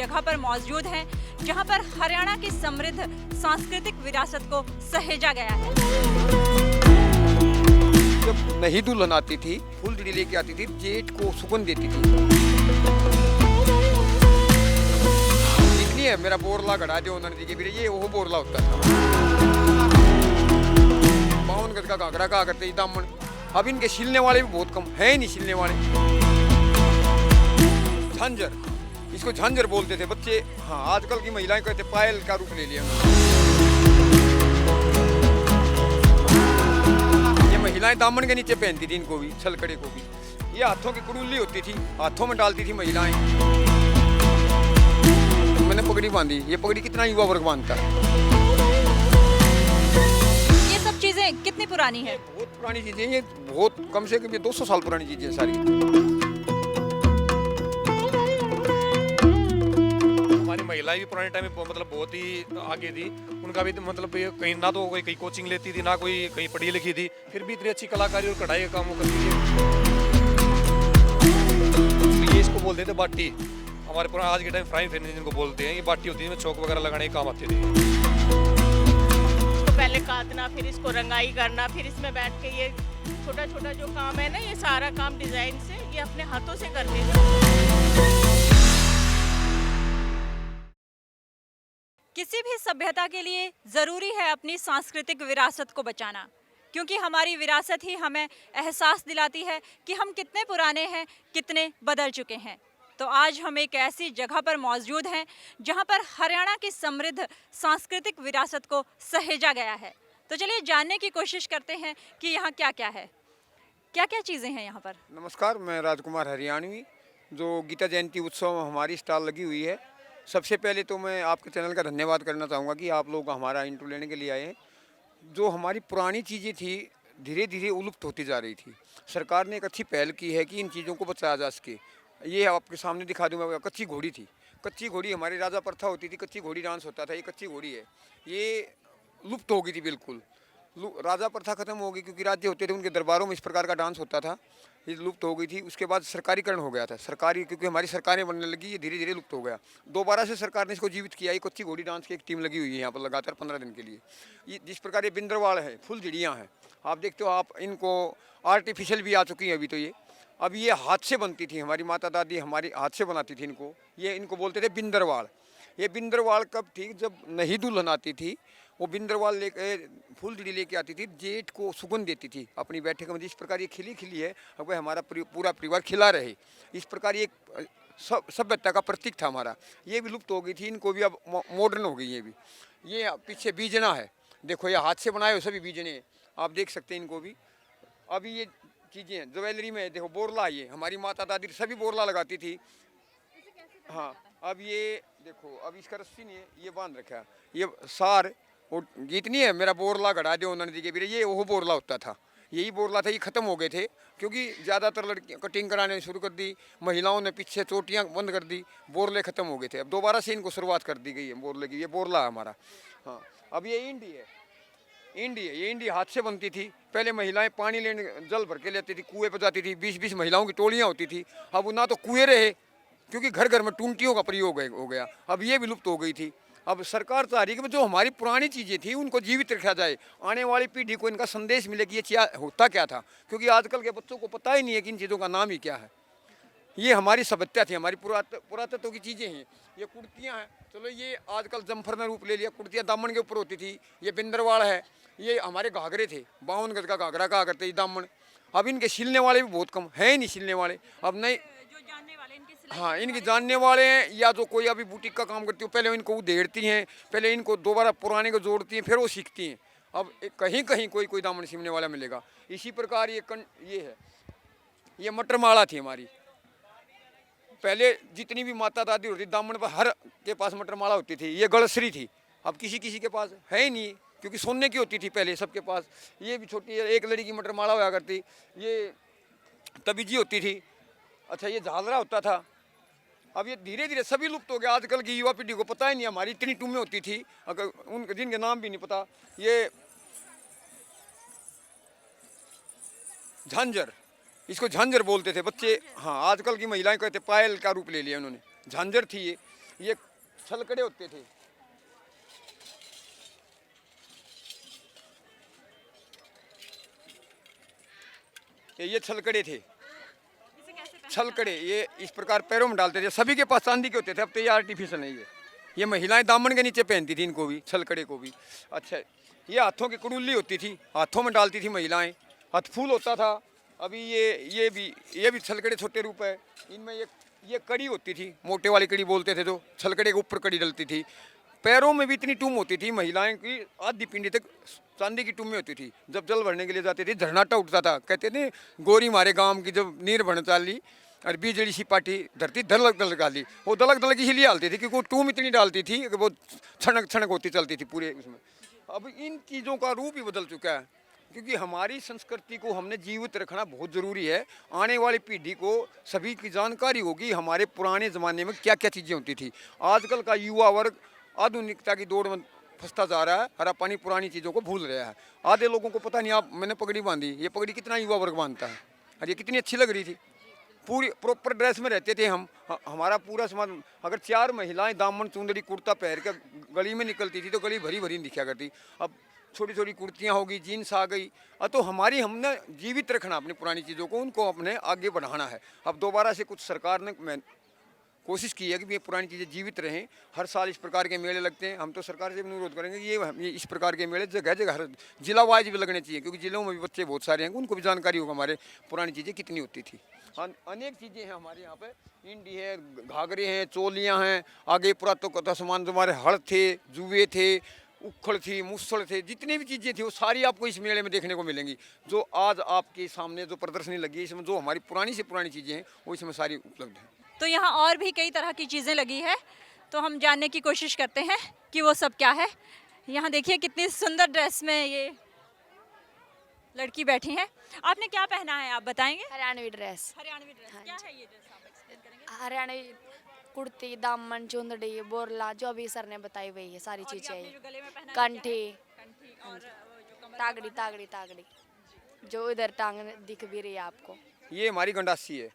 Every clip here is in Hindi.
जगह पर मौजूद हैं जहां पर हरियाणा की समृद्ध सांस्कृतिक विरासत को सहेजा गया है। जब नई दुल्हन आती थी, फुलझड़ी लेके आती थी, जेठ को सुगंध देती थी। इतनी है मेरा बोरला गड़ा जो उन्होंने दी फिर ये वो बोरला होता था। बावन गज का घाघरा कहा करते दामन। अब इनके सिलने वाले भी बहुत कम है, नहीं सिलने वाले। झांझर, इसको झांझर बोलते थे बच्चे। हाँ, आजकल की महिलाएं कहते पायल का रूप ले लिया। ये महिलाएं दामन के नीचे पहनती थी, इनको भी, छलकड़े को भी। ये हाथों की कुड़ुल्ली होती थी, हाथों में डालती थी महिलाएं। मैंने पगड़ी बांधी, ये पगड़ी कितना युवा वर्ग बांधता है। ये सब चीजें कितनी पुरानी है? बहुत पुरानी चीजें, ये बहुत कम से कम ये 200 साल पुरानी चीजें सारी। हमारी महिलाएं भी पुराने टाइम में मतलब बहुत ही आगे थी। उनका भी मतलब कहीं ना तो कोई कहीं कोचिंग लेती थी, ना कोई कहीं पढ़ी लिखी थी, फिर भी इतनी अच्छी कलाकारी और कढ़ाई का काम करती थी। तो ये इसको बोलते थे बाटी। हमारे पुराने आज के टाइम फ्राइंग पैन जिनको बोलते हैं, ये बाटी होती है, इसमें चौक वगैरह लगाने के काम आती थी। इसको पहले काटना, फिर इसको रंगाई करना, फिर इसमें बैठ के ये छोटा छोटा जो काम है ना, ये सारा काम डिजाइन से ये अपने हाथों से करते थे। किसी भी सभ्यता के लिए जरूरी है अपनी सांस्कृतिक विरासत को बचाना, क्योंकि हमारी विरासत ही हमें एहसास दिलाती है कि हम कितने पुराने हैं, कितने बदल चुके हैं। तो आज हम एक ऐसी जगह पर मौजूद हैं जहां पर हरियाणा की समृद्ध सांस्कृतिक विरासत को सहेजा गया है। तो चलिए जानने की कोशिश करते हैं कि यहाँ क्या क्या है, क्या क्या चीज़ें हैं यहाँ पर। नमस्कार, मैं राजकुमार हरियाणवी। जो गीता जयंती उत्सव में हमारी स्टॉल लगी हुई है, सबसे पहले तो मैं आपके चैनल का धन्यवाद करना चाहूँगा कि आप लोग हमारा इंटरव्यू लेने के लिए आए हैं। जो हमारी पुरानी चीज़ें थी धीरे धीरे विलुप्त होती जा रही थी। सरकार ने एक अच्छी पहल की है कि इन चीज़ों को बचाया जा सके। ये आपके सामने दिखा दूँ मैं, कच्ची घोड़ी थी। कच्ची घोड़ी हमारी राजा प्रथा होती थी, कच्ची घोड़ी डांस होता था। ये कच्ची घोड़ी है, ये लुप्त हो गई थी बिल्कुल। राजा प्रथा खत्म हो गई क्योंकि राज्य होते थे, उनके दरबारों में इस प्रकार का डांस होता था, ये लुप्त हो गई थी। उसके बाद सरकारीकरण हो गया था, सरकारी क्योंकि हमारी सरकारें बनने लगी, ये धीरे धीरे लुप्त हो गया। दोबारा से सरकार ने इसको जीवित किया। ये कच्ची घोड़ी डांस की एक टीम लगी हुई है यहाँ पर लगातार 15 दिन के लिए। ये जिस प्रकार ये बिंदरवाड़ है, फुलझड़ियाँ हैं, आप देखते हो। आप इनको आर्टिफिशियल भी आ चुकी हैं अभी तो। ये अब ये हाथ से बनती थी, हमारी माता दादी हमारी हाथ से बनाती थी इनको। ये इनको बोलते थे बिंदरवाड़। ये बिंदरवाड़ कब थी? जब नई दुल्हन आती थी, वो बिंदरवाल लेके फुलझड़ी लेके आती थी, जेठ को सुगंध देती थी अपनी बैठक में। जिस प्रकार ये खिली खिली है, अब हमारा पूरा परिवार खिला रहे, इस प्रकार ये सभ्यता का प्रतीक था हमारा। ये भी लुप्त हो गई थी, इनको भी अब मॉडर्न हो गई ये भी। ये पीछे बीजना है, देखो ये हाथ से बनाए हुए सभी बीजने, आप देख सकते हैं इनको भी। अभी ये चीज़ें हैं ज्वेलरी में, देखो बोरला, ये हमारी माता दादी सभी बोरला लगाती थी। हाँ, अब ये देखो, अब इसका रस्सी नहीं है, ये बांध रखा है। ये सार वो गीत नहीं है, मेरा बोरला गड़ा जो उन्होंने दी फिर ये वो बोरला होता था। यही बोरला था, ये ख़त्म हो गए थे क्योंकि ज़्यादातर लड़कियाँ कटिंग कराने शुरू कर दी, महिलाओं ने पीछे चोटियाँ बंद कर दी, बोरले ख़त्म हो गए थे। अब दोबारा से इनको शुरुआत कर दी गई है बोरले की। ये बोरला है हमारा। हाँ, अब ये इंडी है, इंडी है। ये इंडी हाथ से बनती थी। पहले महिलाएं पानी लेने जल भर के लेती थी, कुएं पर जाती थी, 20-20 महिलाओं की टोलियाँ होती थी। अब ना तो कुएं रहे क्योंकि घर घर में टूंटियों का प्रयोग हो गया। अब ये भी लुप्त हो गई थी। अब सरकार चाह रही है कि जो हमारी पुरानी चीज़ें थी उनको जीवित रखा जाए, आने वाली पीढ़ी को इनका संदेश मिले कि ये होता क्या था, क्योंकि आजकल के बच्चों को पता ही नहीं है कि इन चीज़ों का नाम ही क्या है। ये हमारी सभ्यता थी, हमारी पुरातत्व की चीज़ें हैं। ये कुर्तियाँ हैं, चलो ये आजकल जम्फर ने रूप ले लिया। कुर्तियाँ दामन के ऊपर होती थी। ये बिंदरवाड़ है। ये हमारे घाघरे थे, 52 गज का घाघरा कहा करते दामन। अब इनके सिलने वाले भी बहुत कम है, नहीं सिलने वाले अब नहीं। हाँ, इनकी जानने वाले हैं, या जो कोई अभी बुटीक का काम करती है, पहले इनको उधेड़ती हैं, पहले इनको दोबारा पुराने को जोड़ती हैं, फिर वो सीखती हैं। अब कहीं कहीं कोई दामन सिलने वाला मिलेगा। इसी प्रकार ये है, ये मटर माला थी हमारी। पहले जितनी भी माता दादी होती दामन पर हर के पास मटर माला होती थी। ये गड़सरी थी, अब किसी किसी के पास है ही नहीं क्योंकि सोने की होती थी पहले सबके पास। ये भी छोटी एक लड़ी की मटर माला हुआ करती। ये तबीजी होती थी। अच्छा, ये झालरा होता था। अब ये धीरे धीरे सभी लुप्त हो गया। आजकल की युवा पीढ़ी को पता ही नहीं, हमारी इतनी टूमें होती थी अगर उनके जिनके नाम भी नहीं पता। ये झांझर, इसको झांझर बोलते थे बच्चे। हाँ, आजकल की महिलाएं कहते पायल का रूप ले लिया उन्होंने। झांझर थी ये। ये छलकड़े होते थे। ये छलकड़े थे, इसे कैसे पहनते छलकड़े ये इस प्रकार पैरों में डालते थे। सभी के पास चांदी के होते थे, अब तो ये आर्टिफिशियल नहीं है। ये महिलाएं दामन के नीचे पहनती थी इनको भी, छलकड़े को भी। अच्छा, ये हाथों की कुड़ुल्ली होती थी, हाथों में डालती थी महिलाएं। हथफूल होता था। अभी ये भी छलकड़े छोटे रूप है। इनमें ये कड़ी होती थी, मोटे वाली कड़ी बोलते थे, जो छलकड़े के ऊपर कड़ी डलती थी। पैरों में भी इतनी टूम होती थी महिलाएं की, आधी पिंडी तक चांदी की टूमें होती थी। जब जल भरने के लिए जाते थे झरनाटा उठता था, कहते थे गोरी मारे गांव की जब नीर भरने चाली और बीजड़ी सी पाटी धरती दलक दलक डाली। वो दलक दलक इसीलिए डालती थी क्योंकि वो टूम इतनी डालती थी कि वो छनक छनक होती चलती थी पूरे उसमें। अब इन चीज़ों का रूप ही बदल चुका है, क्योंकि हमारी संस्कृति को हमने जीवित रखना बहुत ज़रूरी है। आने वाली पीढ़ी को सभी की जानकारी होगी हमारे पुराने ज़माने में क्या क्या चीज़ें होती थी। आजकल का युवा वर्ग आधुनिकता की दौड़ में फंसता जा रहा है, हरा पानी पुरानी चीज़ों को भूल रहा है। आधे लोगों को पता नहीं, आप मैंने पगड़ी बांधी, ये पगड़ी कितना युवा वर्ग बांधता है, और ये कितनी अच्छी लग रही थी। पूरी प्रॉपर ड्रेस में रहते थे हम, हमारा पूरा समाज। अगर 4 महिलाएं दामन चुंदड़ी कुर्ता पहन कर गली में निकलती थी तो गली भरी भरी दिखा करती। अब छोटी छोटी कुर्तियाँ होगी, जीन्स आ गई। तो हमने जीवित रखना अपनी पुरानी चीज़ों को, उनको अपने आगे बढ़ाना है। अब दोबारा से कुछ सरकार ने कोशिश की है कि ये पुरानी चीज़ें जीवित रहें। हर साल इस प्रकार के मेले लगते हैं। हम तो सरकार से भी अनुरोध करेंगे कि ये इस प्रकार के मेले जगह जगह हर जिला वाइज भी लगने चाहिए, क्योंकि जिलों में भी बच्चे बहुत सारे हैं, उनको भी जानकारी होगा हमारे पुरानी चीज़ें कितनी होती थी। अनेक चीज़ें हैं हमारे यहाँ पे, इंडी है, घाघरे हैं, चोलियाँ हैं, आगे पुरातत्व का सामान, हमारे हड़ थे, जुए थे, उखड़ थी, मुसड़ थे, जितनी भी चीज़ें थी वो सारी आपको इस मेले में देखने को मिलेंगी। जो आज आपके सामने जो प्रदर्शनी लगी है, इसमें जो हमारी पुरानी से पुरानी चीज़ें हैं वो इसमें सारी उपलब्ध हैं। तो यहाँ और भी कई तरह की चीज़ें लगी है, तो हम जानने की कोशिश करते हैं कि वो सब क्या है। यहाँ देखिए कितनी सुंदर ड्रेस में ये लड़की बैठी है। आपने क्या पहना है, आप बताएंगे? हरियाणवी ड्रेस। हरियाणवी ड्रेस, क्या है ये ड्रेस, आप एक्सप्लेन करेंगे? हरियाणवी कुर्ती, दामन, चुंदड़ी, बोरला, जो अभी सर ने बताई हुई है सारी और ये चीजें आपने हैं। जो गले में पहना है, कंठी, कंठी और वो जो कमर में तागड़ी तागड़ी तागड़ी, जो इधर टांग दिख भी रही है आपको। ये हमारी गंडासी है।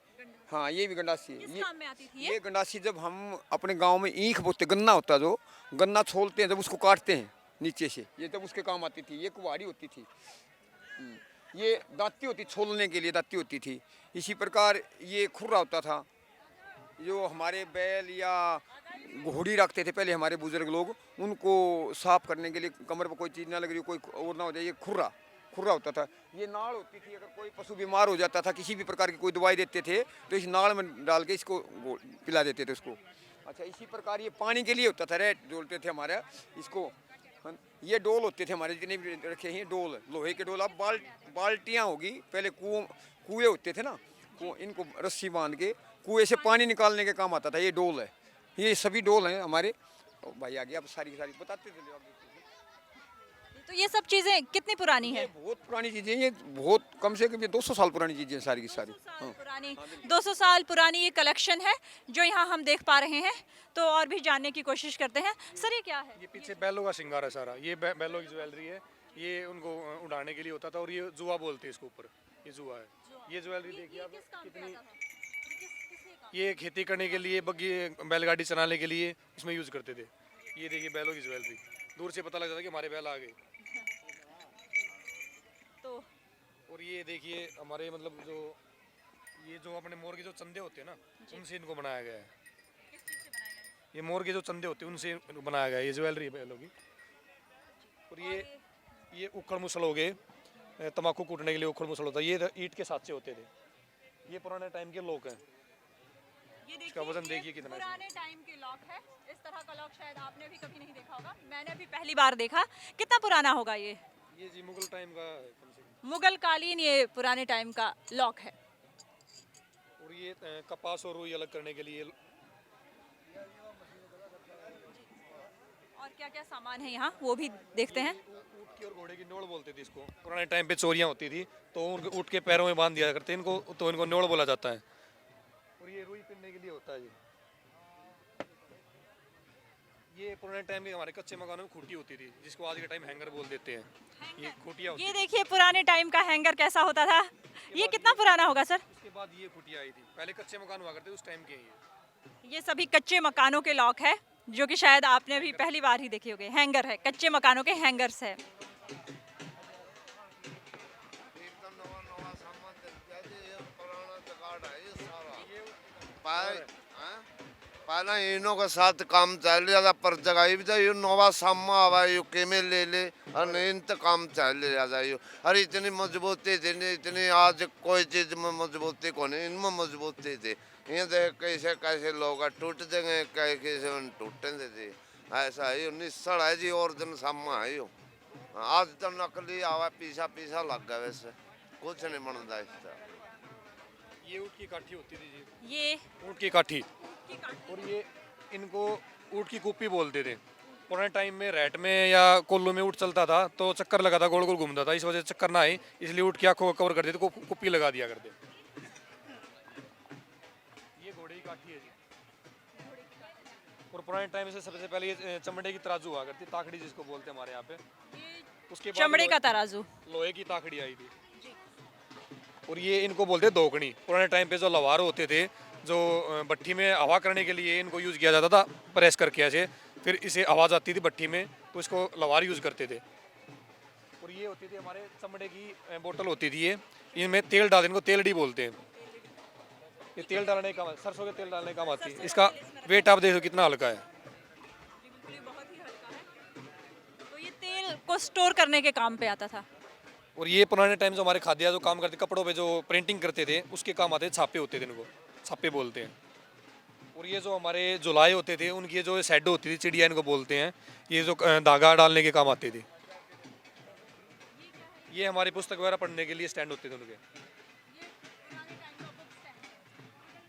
हाँ, ये भी गंडासी है। किस काम में आती थी ये गंडासी जब हम अपने गांव में ईख बोते, गन्ना होता है, जो गन्ना छोलते हैं, जब उसको काटते हैं नीचे से, ये तब उसके काम आती थी। ये कुवाड़ी होती थी। ये दांती होती, छोलने के लिए दांती होती थी। इसी प्रकार ये खुर्रा होता था, जो हमारे बैल या घोड़ी रखते थे पहले हमारे बुजुर्ग लोग, उनको साफ करने के लिए, कमर पर कोई चीज़ ना लग रही, कोई और ना हो जाए, ये खुर्रा होता था। ये नाड़ होती थी, अगर कोई पशु बीमार हो जाता था, किसी भी प्रकार की कोई दवाई देते थे तो इस नाड़ में डाल के इसको पिला देते थे उसको। अच्छा, इसी प्रकार ये पानी के लिए होता था, रेट जोड़ते थे हमारे इसको। ये डोल होते थे हमारे, जितने भी रखे हैं डोल, लोहे के डोल। अब बाल्टियाँ होगी, पहले कुएँ होते थे ना, इनको रस्सी बांध के कुएँ से पानी निकालने के काम आता था। ये डोल है, ये सभी डोल हैं हमारे। भाई आगे आप सारी बताते थे। तो ये सब चीज़ें कितनी पुरानी है? ये बहुत पुरानी चीज़ें, ये बहुत कम से कम 200 साल पुरानी चीज़ें हैं सारी की सारी। 200 साल पुरानी, 200 साल पुरानी ये कलेक्शन है जो यहाँ हम देख पा रहे हैं। तो और भी जानने की कोशिश करते हैं। सर ये क्या है? ये पीछे बैलों का श्रृंगार है सारा। ये बैलों की ज्वेलरी है, ये उनको उड़ाने के लिए होता था, और ये जुआ बोलते हैं इसको, ऊपर ये जुआ है। ये ज्वेलरी देखिए आप कितनी, ये खेती करने के लिए, बग्गी बैलगाड़ी चलाने के लिए इसमें यूज़ करते थे। ये देखिए बैलों की ज्वेलरी, दूर से पता लग जाता कि हमारे बैल आ गए। तो और ये देखिए हमारे मतलब जो अपने मोर के जो चंदे होते हैं ना, उनसे इनको बनाया गया है। किस चीज़ से बनाया गया है? ये मोर के जो चंदे होते हैं उनसे बनाया गया है, ये ज्वेलरी है बैलों की। और ये उखड़ मुसल हो गए, तम्बाकू कूटने के लिए उखड़ मुसल होता है। ये ईंट के साँचे होते थे। ये पुराने टाइम के लोग हैं। ये इसका वजन देखिए, देखिए कितना है। पुराने टाइम के लॉक है। इस तरह का लॉक शायद आपने भी कभी नहीं देखा होगा, मैंने भी पहली बार देखा। कितना पुराना होगा ये? ये जी मुगल टाइम का है कम से कम। मुगल कालीन ये पुराने टाइम का लॉक है। और ये कपास और रुई अलग करने के लिए। और क्या क्या सामान है यहाँ वो भी देखते हैं। ऊँट की और घोड़े की नोड़ बोलते थे इसको। पुराने टाइम पे चोरियाँ होती थी तो उनके ऊँट के पैरों में बांध दिया करते इनको, तो इनको नोड़ बोला जाता है। और ये रुई पिनने के लिए होता है। ये पुराने टाइम के हमारे कच्चे मकानों में खूंटी होती थी, जिसको आज के टाइम हैंगर बोल देते हैं। ये खूंटियाँ होती ये देखिए पुराने टाइम का हैंगर कैसा होता था। ये कितना पुराना होगा सर? उसके बाद ये खूंटियाँ आई थी। पहले कच्चे मकान हुआ करते उस टाइम के हैं ये। ये सभी कच्चे मकानों के लॉक है, जो कि शायद आपने अभी पहली बार ही देखे होंगे। हैंगर है, कच्चे मकानों के हैंगर्स है। पहले इनों के साथ काम चल जाता पर जगह भी तो ये नवा सामा आवा यो केमे ले ले और इन तो काम चल जाता यो। अरे इतनी मजबूती थी नहीं, इतनी आज कोई चीज में मजबूती को नहीं, इनमें मजबूती थी। ये देख कैसे कैसे लोग टूट देंगे, कैसे टूटेंगे थी। ऐसा है यो निस्सड़ है जी, और दिन सामा है यो। आज तो नकली आवा पीछा पीछा लग गया, वैसे कुछ नहीं बनता इसका। ये ऊँट की काठी होती थी जी, ये ऊँट की काठी। और ये इनको ऊँट की कुप्पी बोलते थे। पुराने टाइम में रैट में या कोल्लू में ऊँट चलता था तो चक्कर लगा था, गोल गोल घूमता था, इस वजह से चक्कर ना आए इसलिए ऊँट की आंखों को कवर कर देते, कुप्पी लगा दिया करते। ये घोड़े की काठी है जी। और पुराने टाइम से सबसे पहले ये चमड़े की तराजू हुआ करती, ताकड़ी जिसको बोलते हैं हमारे यहाँ पे। उसके बाद चमड़े का तराजू। लोहे की ताकड़ी आई थी। और ये इनको बोलते हैं दोकड़ी। पुराने टाइम पे जो लवार होते थे, जो भट्टी में हवा करने के लिए इनको यूज़ किया जाता था, प्रेस करके ऐसे, फिर इसे आवाज़ आती थी भट्टी में तो इसको लवार यूज़ करते थे। और ये होती थी हमारे चमड़े की बोतल होती थी, ये इनमें तेल डाल, इनको तेलड़ी बोलते हैं। ये तेल डालने का, सरसों के तेल डालने का काम आती है। इसका वेट आप देखो कितना हल्का है। तो ये तेल को स्टोर करने के काम पे आता था। और ये पुराने टाइम जो हमारे खादिया जो काम करते, कपड़ों पे जो प्रिंटिंग करते थे उसके काम आते थे, छापे होते थे, इनको छापे बोलते हैं। और ये जो हमारे जुलाए होते थे उनकी जो शैडो होती थी, चिड़िया इनको बोलते हैं, ये जो धागा डालने के काम आते थे। ये हमारी पुस्तक वगैरह पढ़ने के लिए स्टैंड होते थे उनके।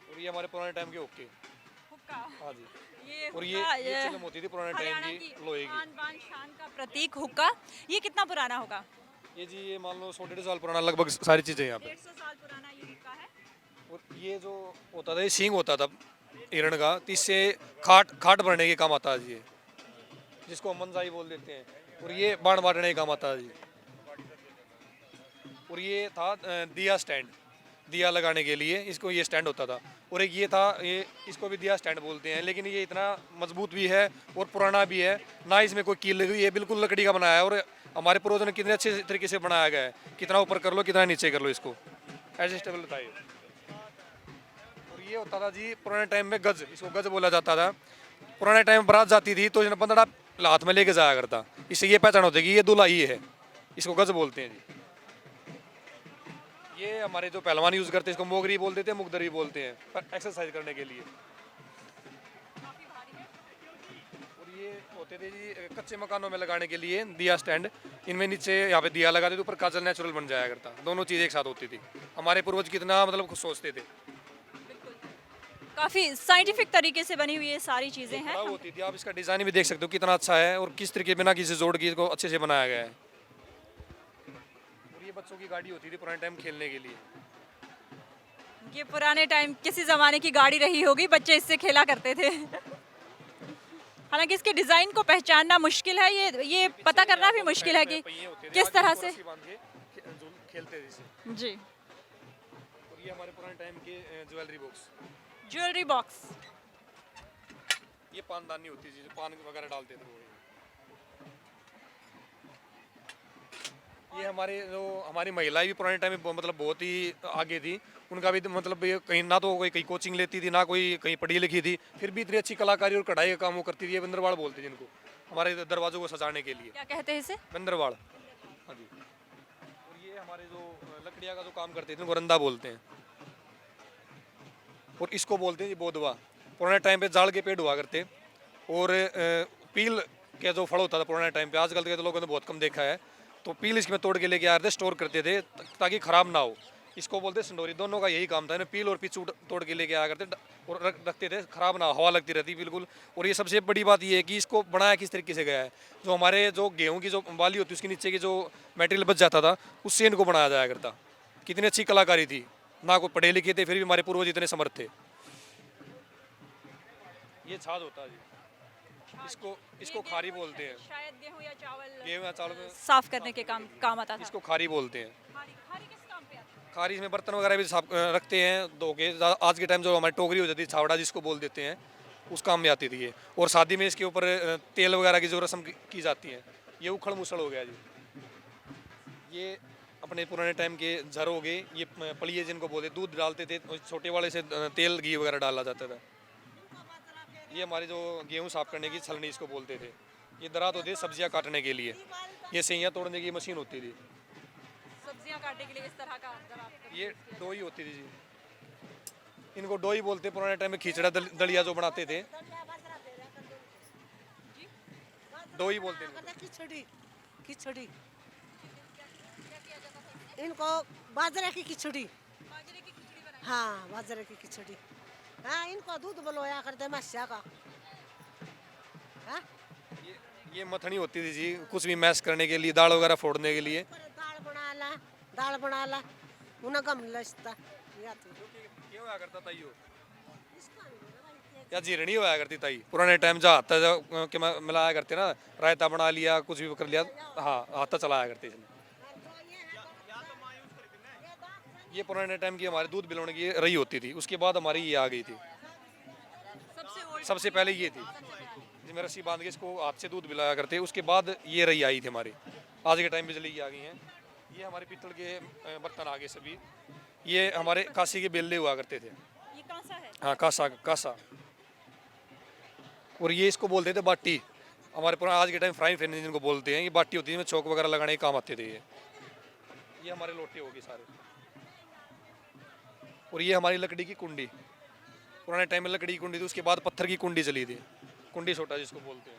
और ये हमारे पुराने टाइम के ओके। हाँ जी। और ये चिलम होती थी पुराने टाइम की, लोहे की। बान शान का प्रतीक हुक्का। ये कितना पुराना होगा? ये जी ये मान लो 100-150 साल पुराना लगभग सारी चीज़ें यहाँ पे। 150 साल पुराना ये हुक्का है। और ये जो होता था, ये सींग होता था हिरण का, तो इससे खाट भरने के काम आता है जी, जिसको मनसाई बोल देते हैं। और ये बाण बांटने के काम आता है जी। और ये था दिया स्टैंड, दिया लगाने के लिए इसको ये स्टैंड होता था। और एक ये था, ये इसको भी दिया स्टैंड बोलते हैं, लेकिन ये इतना मजबूत भी है और पुराना भी है, ना इसमें कोई कील लगी हुई है, बिल्कुल लकड़ी का बनाया है। और हमारे पूर्वजों ने कितने अच्छे तरीके से बनाया गया है, कितना ऊपर कर लो कितना नीचे कर लो, इसको एडजस्टेबल था ये। और ये होता था जी पुराने टाइम में गज, इसको गज बोला जाता था। पुराने टाइम में बारात जाती थी तो बंदड़ा हाथ में लेके जाया करता, इससे ये पहचान होती है कि ये दूल्हा ही है, इसको गज बोलते हैं जी। ये हमारे जो पहलवान यूज़ करते हैं इसको मोगरी बोल देते हैं, मुगदरी बोलते हैं, पर एक्सरसाइज करने के लिए। और ये होते थे जी कच्चे मकानों में लगाने के लिए दिया स्टैंड, इनमें नीचे यहाँ पे दिया लगाते थे, ऊपर काजल नेचुरल बन जाया करता, दोनों चीज़ एक साथ होती थी। हमारे पूर्वज कितना मतलब कुछ सोचते थे। काफी साइंटिफिक तरीके से बनी हुई ये सारी चीजें हैं। खराब होती थी, आप इसका डिज़ाइन भी देख सकते हो कितना अच्छा है और किस तरीके बिना किसी जोड़ की इसको अच्छे से बनाया गया है। और ये बच्चों की गाड़ी होती थी पुराने टाइम खेलने के लिए। ये पुराने टाइम किसी जमाने की गाड़ी रही होगी, बच्चे इससे खेला करते थे। हालांकि इसके डिजाइन को पहचानना मुश्किल है, ये पता करना भी मुश्किल है कि किस तरह से खेलते थे इसे। जी। और ये हमारे पुराने टाइम के ज्वेलरी बॉक्स, ज्वेलरी बॉक्स। ये पानदानी होती थी जो पान वगैरह डालते थे वो। ये हमारी महिलाएं भी पुराने टाइम में मतलब बहुत ही आगे थी, उनका भी मतलब ये कहीं ना तो कोई कहीं कोचिंग लेती थी, ना कोई कहीं पढ़ी लिखी थी, फिर भी इतनी अच्छी कलाकारी और कढ़ाई का काम वो करती थी। ये बंदरवाड़ बोलते हैं जिनको, हमारे दरवाजों को सजाने के लिए। क्या कहते हैं इसे? बंदरवाड़। हाँ जी। और ये हमारे जो लकड़ियाँ का जो काम करते थे उनको रंदा बोलते हैं। और इसको बोलते हैं जी बोदवा। पुराने टाइम पे जाड़ के पेड़ हुआ करते और पील के जो फल होता था पुराने टाइम पे, आजकल के तो लोगों ने बहुत कम देखा है, तो पील इसमें तोड़ के लेके आए थे, स्टोर करते थे ताकि खराब ना हो। इसको बोलते संडोरी, दोनों का यही काम था, पील और पीछू तोड़ के लेके आया करते और रखते थे, खराब ना, हवा लगती रहती बिल्कुल। और ये सबसे बड़ी बात ये है कि इसको बनाया किस तरीके से गया है, जो हमारे जो गेहूँ की जो बाली होती है उसके नीचे की जो मटेरियल बच जाता था उससे इनको बनाया जाया करता। कितनी अच्छी कलाकारी थी, ना कोई पढ़े लिखे थे फिर भी हमारे पूर्वज इतने समर्थ थे। ये छाछ होता है जी, इसको खारी बोलते हैं। शायद गेहूं या चावल गेहूं या चावल में साफ करने के काम आता था। इसको खारी बोलते हैं। खारी किस काम पे आता है? खारिज में बर्तन वगैरह भी साफ रखते हैं धो के। आज के टाइम जो हमारी टोकरी हो जाती है, छावड़ा जिसको बोल देते हैं, उस काम में आती थी ये। और शादी में इसके ऊपर तेल वगैरह की जो रस्म की जाती है, ये उखड़ मुसड़ हो गया जी। ये अपने पुराने टाइम के झर हो गए, ये पलिए जिनको बोलते, दूध डालते थे, छोटे वाले से तेल घी वगैरह डाला जाता था। ये हमारे जो गेहूँ साफ करने की छलनी इसको बोलते थे। ये दरात होती है सब्जियाँ काटने के लिए, ये सैयाँ तोड़ने की मशीन होती थी। सब्जियां काटने के लिए इस तरह का दरात। ये डोई होती थी जी, इनको डोई बोलते। पुराने टाइम में खिचड़ा दलिया जो बनाते थे, डोई बोलते हैं। खिचड़ी खिचड़ी इनको बाजरे की खिचड़ी। हाँ बाजरे की खिचड़ी। हाँ इनको दूध बलोया करते मस्या का। हाँ? ये मथनी होती थी जी, कुछ भी मैश करने के लिए, दाल वगैरह फोड़ने के लिए। दाल बना ला उन्हें कम लचता ये होया करता था यो, या जीरणी होया करती ताई पुराने टाइम। जहाँ हाथ के मिलाया करते ना, रायता बना लिया, कुछ भी कर लिया, हाँ हाथ चलाया करते इसमें। ये पुराने टाइम की हमारे दूध बिलोने की रही होती थी। उसके बाद हमारी ये आ गई थी, सबसे पहले ये थी जिसमें रस्सी बांध के इसको हाथ से दूध बिलाया करते। उसके बाद ये रही आई थी हमारी। आज के टाइम बिजली की आ गई हैं। ये हमारे पीतल के बर्तन आ गए सभी। ये हमारे काशी के बेल्ले हुआ करते थे। ये कांसा है। हाँ कासा कासा। और ये इसको बोलते थे बाटी। हमारे पुराने आज के टाइम फ्राइंग पैन जिनको बोलते हैं, ये बाटी होती है, जिसमें चौक वगैरह लगाने के काम आते थे। ये हमारे लोटे होगी सारे। और ये हमारी लकड़ी की कुंडी, पुराने टाइम में लकड़ी की कुंडी थी, उसके बाद पत्थर की कुंडी चली थी, कुंडी छोटा जिसको बोलते हैं।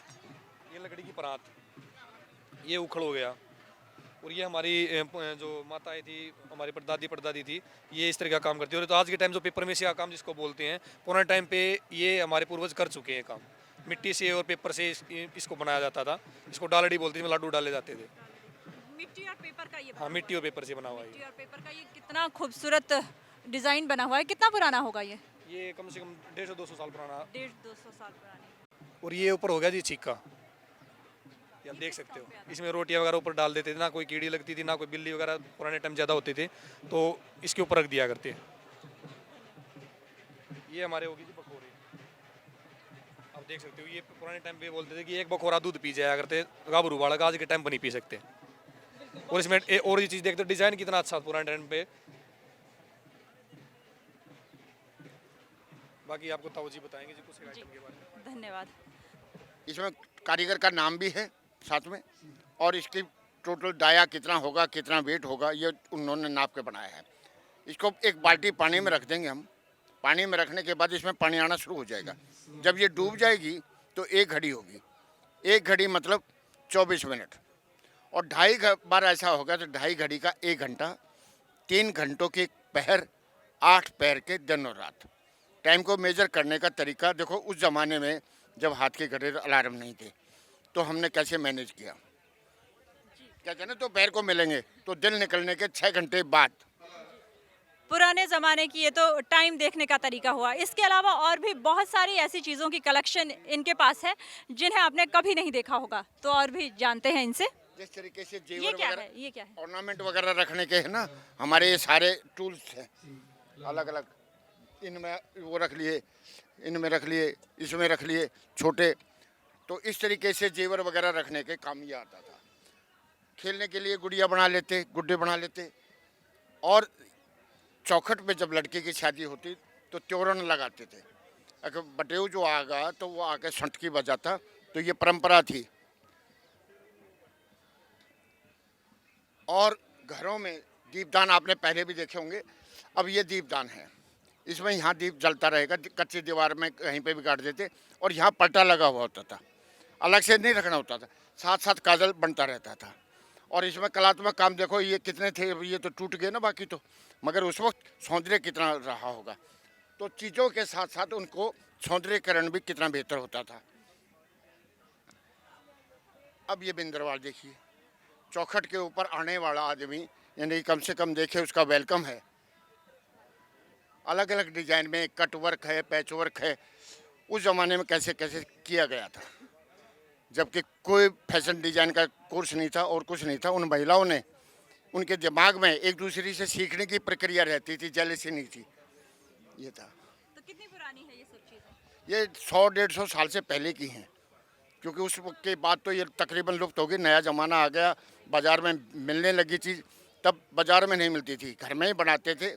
ये लकड़ी की परात, ये उखड़ हो गया। और ये हमारी जो माताएं थी, हमारी परदादी थी, ये इस तरह का काम करती है। और तो आज के टाइम जो पेपर में से का काम जिसको बोलते हैं, पुराने टाइम पे ये हमारे पूर्वज कर चुके हैं काम। मिट्टी से और पेपर से इसको बनाया जाता था। इसको डालड़ी बोलते थे, लाडू डाले जाते थे। मिट्टी और पेपर का ये हाँ मिट्टी और पेपर से बना हुआ है। मिट्टी और पेपर का ये कितना खूबसूरत डिजाइन बना हुआ है। कितना पुराना होगा ये? ये कम से कम 150-200 साल पुराना। 150-200 साल पुरानी। और ये ऊपर हो गया जी छिक्का, ये आप देख सकते हो। इसमें रोटियां वगैरह ऊपर डाल देते थे, ना कोई कीड़ी लगती थी, ना कोई बिल्ली वगैरह पुराने टाइम ज़्यादा होते थे, तो इसके ऊपर रख दिया करते। ये हमारे होगी जी बखोरी, आप देख सकते हो। ये पुराने टाइम पे बोलते थे कि एक बखोरा दूध पी जाया करते गाभरू बालक, आज के टाइम पर नहीं पी सकते। और इसमें और ये चीज़ देखते हो, डिज़ाइन कितना अच्छा पुराने टाइम पे। बाकी आपको ताऊ जी बताएंगे जी कुछ आइटम के बारे में। धन्यवाद। इसमें कारीगर का नाम भी है साथ में, और इसकी टोटल डाया कितना होगा, कितना वेट होगा, ये उन्होंने नाप के बनाया है। इसको एक बाल्टी पानी में रख देंगे हम। पानी में रखने के बाद इसमें पानी आना शुरू हो जाएगा। जब ये डूब जाएगी तो 1 घड़ी होगी। 1 घड़ी मतलब 24 मिनट। और 2.5 बार ऐसा होगा तो 2.5 घड़ी का 1 घंटा, 3 घंटों के पहर, 8 पैर के दिन और रात। टाइम को मेजर करने का तरीका देखो, उस ज़माने में जब हाथ के घड़ी अलार्म नहीं थे तो हमने कैसे मैनेज किया। कहते हैं ना, तो पैर को मिलेंगे तो दिल निकलने के 6 घंटे बाद। पुराने ज़माने की ये तो टाइम देखने का तरीका हुआ। इसके अलावा और भी बहुत सारी ऐसी चीज़ों की कलेक्शन इनके पास है जिन्हें आपने कभी नहीं देखा होगा, तो और भी जानते हैं इनसे। जिस तरीके से ये जेवर क्या वगैरह, है? ये क्या है? ऑर्नामेंट वगैरह रखने के है ना, हमारे ये सारे टूल्स हैं अलग अलग। इनमें वो रख लिए, इनमें रख लिए, इसमें रख लिए छोटे। तो इस तरीके से जेवर वगैरह रखने के काम ये आता था। खेलने के लिए गुड़िया बना लेते, गुड्डे बना लेते। और चौखट पे जब लड़के की शादी होती तो त्योरन लगाते थे। अगर बटेऊ जो आगा तो वो आके संटकी बजाता, तो ये परंपरा थी। और घरों में दीपदान आपने पहले भी देखे होंगे। अब ये दीपदान है, इसमें यहाँ दीप जलता रहेगा। कच्ची दीवार में कहीं पे भी काट देते, और यहाँ पलटा लगा हुआ होता था, अलग से नहीं रखना होता था, साथ साथ काजल बनता रहता था। और इसमें कलात्मक काम देखो, ये कितने थे, ये तो टूट गए ना बाकी तो, मगर उस वक्त सौंदर्य कितना रहा होगा। तो चीज़ों के साथ साथ उनको सौंदर्यकरण भी कितना बेहतर होता था। अब ये बिंदरवाल देखिए, चौखट के ऊपर आने वाला आदमी यानी कम से कम देखे उसका वेलकम है। अलग अलग डिजाइन में कट वर्क है, पैच वर्क है। उस ज़माने में कैसे कैसे किया गया था, जबकि कोई फैशन डिजाइन का कोर्स नहीं था और कुछ नहीं था। उन महिलाओं ने उनके दिमाग में एक दूसरे से सीखने की प्रक्रिया रहती थी, जेलसी नहीं थी। ये था। तो कितनी पुरानी है ये सब चीज़ें? ये 100-150 साल से पहले की हैं, क्योंकि उस वक्त के बाद तो ये तकरीबन लुप्त हो गई। नया ज़माना आ गया, बाज़ार में मिलने लगी चीज़, तब बाज़ार में नहीं मिलती थी, घर में ही बनाते थे।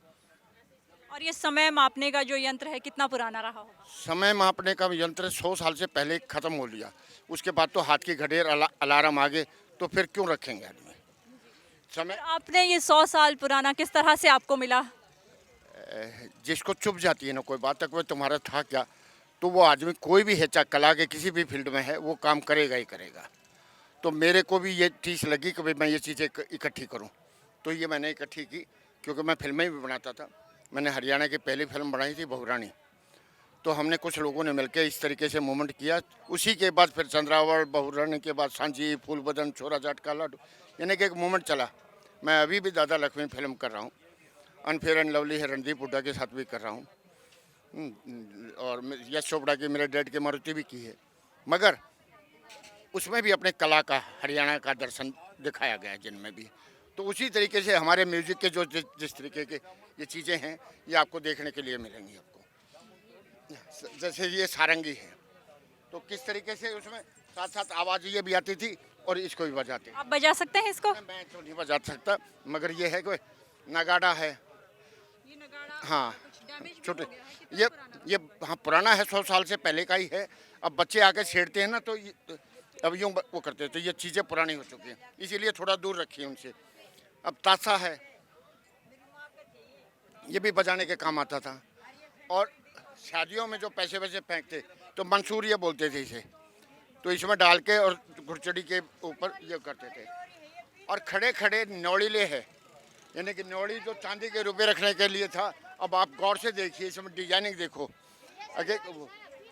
और ये समय मापने का जो यंत्र है कितना पुराना रहा होगा? समय मापने का यंत्र 100 साल से पहले ख़त्म हो लिया। उसके बाद तो हाथ की घड़ियाल, अलार्म आ गए, तो फिर क्यों रखेंगे आदमी समय। आपने ये 100 साल पुराना किस तरह से आपको मिला? जिसको चुप जाती है ना कोई बात, तक वो तुम्हारा था क्या, तो वो आदमी कोई भी है, चाहे कला के किसी भी फील्ड में है, वो काम करेगा ही करेगा। तो मेरे को भी ये चीज़ लगी कि भाई मैं ये चीज़ें इकट्ठी करूं, तो ये मैंने इकट्ठी की। क्योंकि मैं फिल्में भी बनाता था। मैंने हरियाणा की पहली फिल्म बनाई थी बहुरानी, तो हमने कुछ लोगों ने मिलकर इस तरीके से मूवमेंट किया। उसी के बाद फिर चंद्रावड़, बहुरानी के बाद सांची, फूल बदन, छोरा जाट का लाडू, यानी कि एक मूवमेंट चला। मैं अभी भी दादा लक्ष्मी फिल्म कर रहा हूँ, अनफेयर एंड लवली है, रणदीप हुड्डा के साथ भी कर रहा हूँ, और यश चोपड़ा की, मेरे डैड की मारुति भी की है। मगर उसमें भी अपने कला का, हरियाणा का दर्शन दिखाया गया है जिनमें भी। तो उसी तरीके से हमारे म्यूजिक के जो जिस तरीके के ये चीज़ें हैं, ये आपको देखने के लिए मिलेंगी। आपको जैसे ये सारंगी है, तो किस तरीके से उसमें साथ साथ आवाज़ ये भी आती थी और इसको भी बजाते। आप बजा सकते हैं इसको? मैं तो नहीं बजा सकता, मगर ये है कि नगाड़ा है। ये नगाड़ा हाँ, कुछ डैमेज भी छोटे हो गया है, कितना ये हाँ पुराना है, 100 साल से पहले का ही है। अब बच्चे आके छेड़ते हैं ना, तो अब यूँ वो करते हैं, तो ये चीज़ें पुरानी हो चुकी हैं, इसीलिए थोड़ा दूर रखिए उनसे। अब ताशा है, ये भी बजाने के काम आता था। और शादियों में जो पैसे वैसे फेंकते, तो मंसूर ये बोलते थे इसे, तो इसमें डाल के और घुड़चड़ी के ऊपर ये करते थे। और खड़े खड़े नौड़ीले है, यानी कि नौड़ी जो चांदी के रुपए रखने के लिए था। अब आप गौर से देखिए, इसमें डिजाइनिंग देखो, अगर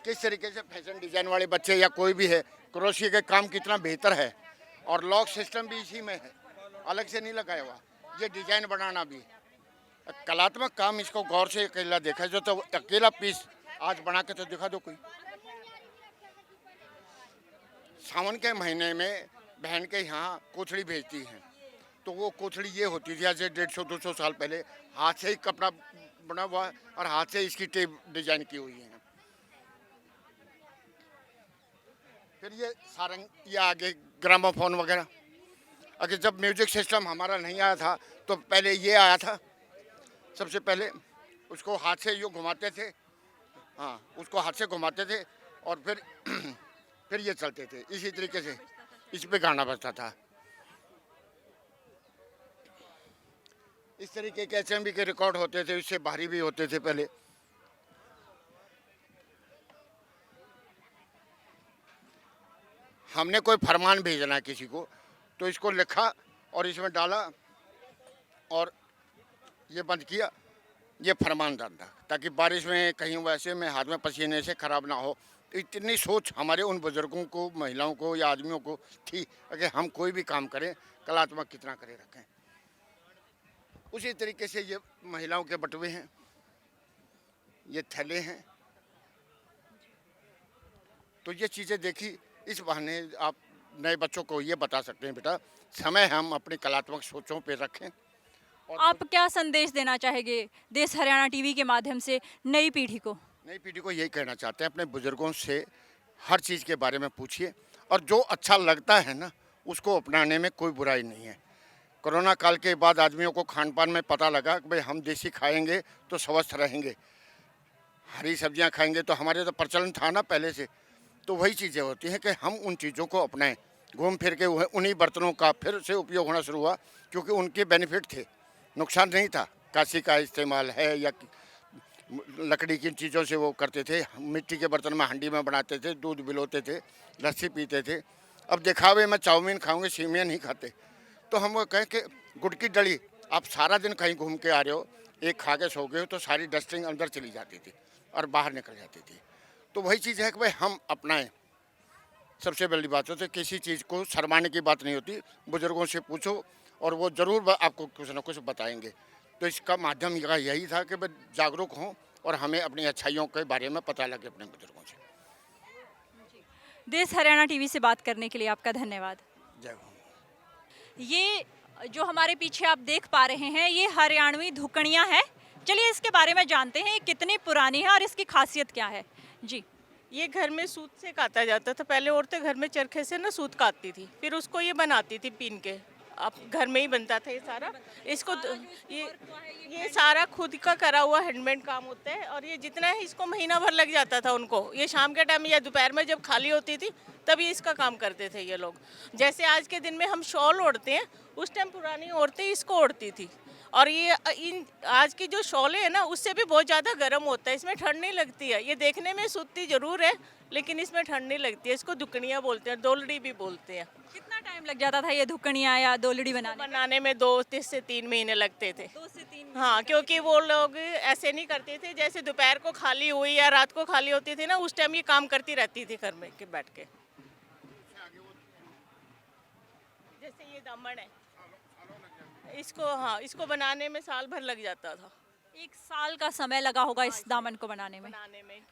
किस तरीके से फैशन डिजाइन वाले बच्चे या कोई भी है, क्रोशिया का काम कितना बेहतर है। और लॉक सिस्टम भी इसी में है, अलग से नहीं लगाया हुआ। ये डिजाइन बनाना भी कलात्मक काम, इसको गौर से अकेला देखा जो, तो अकेला पीस आज बना के तो दिखा दो कोई। सावन के महीने में बहन के यहाँ कोथड़ी भेजती हैं, तो वो कोथड़ी ये होती थी, आज से 150-200 साल पहले हाथ से ही कपड़ा बना हुआ है और हाथ से इसकी टेप डिजाइन की हुई है। फिर ये सारंग, ये आगे ग्रामोफोन वगैरह। अगर जब म्यूजिक सिस्टम हमारा नहीं आया था, तो पहले ये आया था सबसे पहले। उसको हाथ से यूँ घुमाते थे, हाँ उसको हाथ से घुमाते थे, और फिर ये चलते थे इसी तरीके से, इस पे गाना बजता था। इस तरीके के HMV के रिकॉर्ड होते थे, इससे भारी भी होते थे पहले। हमने कोई फरमान भेजना है किसी को, तो इसको लिखा और इसमें डाला और ये बंद किया, ये फरमान डालता, ताकि बारिश में कहीं वैसे में हाथ में पसीने से ख़राब ना हो। तो इतनी सोच हमारे उन बुज़ुर्गों को, महिलाओं को या आदमियों को थी, अगर हम कोई भी काम करें कलात्मक कितना करे रखें। उसी तरीके से ये महिलाओं के बटुए हैं, ये थैले हैं, तो ये चीज़ें देखी। इस बहाने आप नए बच्चों को ये बता सकते हैं, बेटा समय हम अपनी कलात्मक सोचों पे रखें। आप क्या संदेश देना चाहेंगे देश हरियाणा टीवी के माध्यम से नई पीढ़ी को? नई पीढ़ी को यही कहना चाहते हैं, अपने बुजुर्गों से हर चीज़ के बारे में पूछिए, और जो अच्छा लगता है ना उसको अपनाने में कोई बुराई नहीं है। कोरोना काल के बाद आदमियों को खान पान में पता लगा कि भाई हम देसी खाएंगे तो स्वस्थ रहेंगे, हरी सब्जियां खाएंगे, तो हमारे तो प्रचलन था ना पहले से। तो वही चीज़ें होती हैं कि हम उन चीज़ों को अपनाएं। घूम फिर के उन्हीं बर्तनों का फिर से उपयोग होना शुरू हुआ, क्योंकि उनके बेनिफिट थे, नुकसान नहीं था। कांसी का इस्तेमाल है या लकड़ी की चीज़ों से वो करते थे, मिट्टी के बर्तन में हांडी में बनाते थे, दूध बिलोते थे, लस्सी पीते थे। अब दिखावे में चाउमीन खाऊंगे, सेमियाँ नहीं खाते। तो हम वो कहें कि गुड़ की डली, आप सारा दिन कहीं घूम के आ रहे हो, एक खा के सो गए हो, तो सारी डस्टिंग अंदर चली जाती थी और बाहर निकल जाती थी। तो वही चीज़ है कि भाई हम अपनाएं। सबसे बड़ी बात होती है, किसी चीज़ को शर्माने की बात नहीं होती, बुजुर्गों से पूछो और वो ज़रूर आपको कुछ ना कुछ बताएंगे। तो इसका माध्यम यही था कि भाई जागरूक हों और हमें अपनी अच्छाइयों के बारे में पता लगे अपने बुजुर्गों से। देश हरियाणा टीवी से बात करने के लिए आपका धन्यवाद। जय हो। ये जो हमारे पीछे आप देख पा रहे हैं ये हरियाणवी धुकड़ियाँ हैं। चलिए इसके बारे में जानते हैं, ये कितनी पुरानी है और इसकी खासियत क्या है। जी, ये घर में सूत से काता जाता था। पहले औरतें घर में चरखे से ना सूत काटती थी, फिर उसको ये बनाती थी पीन के। अब घर में ही बनता था ये सारा। इसको ये सारा खुद का करा हुआ हैंडमेड काम होता है। और ये जितना है इसको महीना भर लग जाता था उनको। ये शाम के टाइम या दोपहर में जब खाली होती थी तब ये इसका काम करते थे ये लोग। जैसे आज के दिन में हम शॉल ओढ़ते हैं, उस टाइम पुरानी औरतें इसको ओढ़ती थी। और ये इन आज की जो शॉलें हैं ना उससे भी बहुत ज़्यादा गर्म होता है, इसमें ठंड नहीं लगती है। ये देखने में सूती जरूर है लेकिन इसमें ठंड नहीं लगती है। इसको दुकड़ियाँ बोलते हैं, दोलड़ी भी बोलते हैं। कितना टाइम लग जाता था ये धुकड़ियाँ या दोलड़ी बनाने में 2 से 3 महीने लगते थे। 2 से 3। हाँ, क्योंकि वो लोग ऐसे नहीं करते थे। जैसे दोपहर को खाली हुई या रात को खाली होती थी ना, उस टाइम ये काम करती रहती थी घर में के बैठ के। जैसे ये दामन है, इसको बनाने में साल भर लग जाता था। 1 साल का समय लगा होगा इस दामन को बनाने में।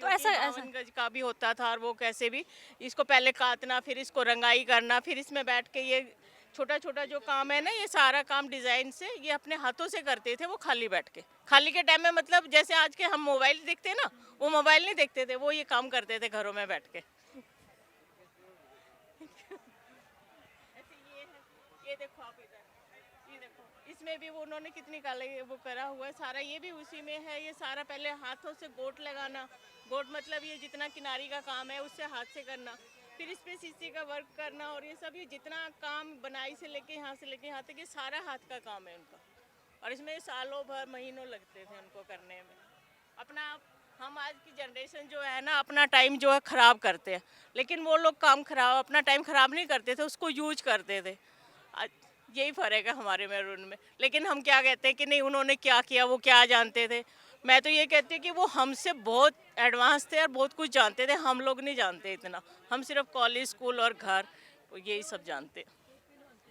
तो ऐसा 52 गज का भी होता था। और वो कैसे भी इसको पहले काटना, फिर इसको रंगाई करना, फिर इसमें बैठ के ये छोटा छोटा जो काम है ना, ये सारा काम डिज़ाइन से ये अपने हाथों से करते थे। वो खाली बैठ के, खाली के टाइम में, मतलब जैसे आज के हम मोबाइल देखते हैं ना, वो मोबाइल नहीं देखते थे, वो ये काम करते थे घरों में बैठ के। ये देखो आप इधर, ये देखो इसमें भी वो उन्होंने कितनी काले वो करा हुआ है सारा। ये भी उसी में है। ये सारा पहले हाथों से गोट लगाना। गोट मतलब ये जितना किनारी का काम है उससे हाथ से करना, फिर इस पे शीशे का वर्क करना। और ये सब, ये जितना काम बनाई से लेके यहाँ से लेके यहाँ तक, ये सारा हाथ का काम है उनका। और इसमें सालों भर महीनों लगते थे उनको करने में। अपना हम आज की जनरेशन जो है ना, अपना टाइम जो है ख़राब करते हैं, लेकिन वो लोग काम खराब, अपना टाइम ख़राब नहीं करते थे, उसको यूज करते थे। यही फ़र्क है हमारे में और उनमें। लेकिन हम क्या कहते हैं कि नहीं, उन्होंने क्या किया, वो क्या जानते थे। मैं तो ये कहती हूँ कि वो हमसे बहुत एडवांस थे और बहुत कुछ जानते थे। हम लोग नहीं जानते इतना, हम सिर्फ कॉलेज, स्कूल और घर, यही सब जानते।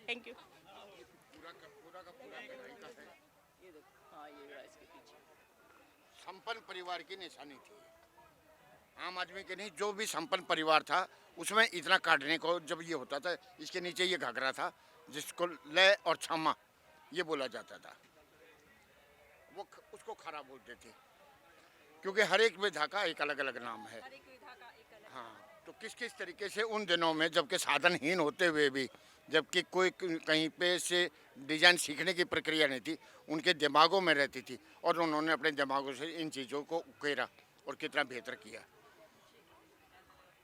Thank you. संपन्न परिवार की निशानी थी। आम आदमी के नहीं, जो भी संपन्न परिवार था उसमें इतना काटने को जब ये होता था, इसके नीचे ये घाघरा था जिसको लय और छामा ये बोला जाता था। वो उसको खरा बोलते थे, क्योंकि हर एक विधा का एक अलग अलग नाम है। हाँ, तो किस किस तरीके से उन दिनों में, जबकि साधनहीन होते हुए भी, जबकि कोई कहीं पे से डिजाइन सीखने की प्रक्रिया नहीं थी, उनके दिमागों में रहती थी और उन्होंने अपने दिमागों से इन चीज़ों को उकेरा और कितना बेहतर किया।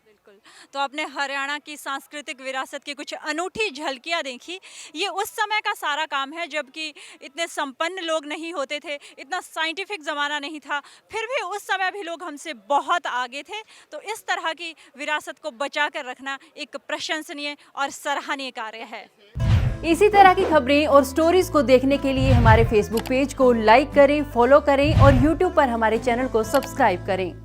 बिल्कुल। तो आपने हरियाणा की सांस्कृतिक विरासत की कुछ अनूठी झलकियाँ देखी। ये उस समय का सारा काम है जबकि इतने संपन्न लोग नहीं होते थे, इतना साइंटिफिक ज़माना नहीं था, फिर भी उस समय भी लोग हमसे बहुत आगे थे। तो इस तरह की विरासत को बचा कर रखना एक प्रशंसनीय और सराहनीय कार्य है। इसी तरह की खबरें और स्टोरीज को देखने के लिए हमारे फेसबुक पेज को लाइक करें, फॉलो करें और यूट्यूब पर हमारे चैनल को सब्सक्राइब करें।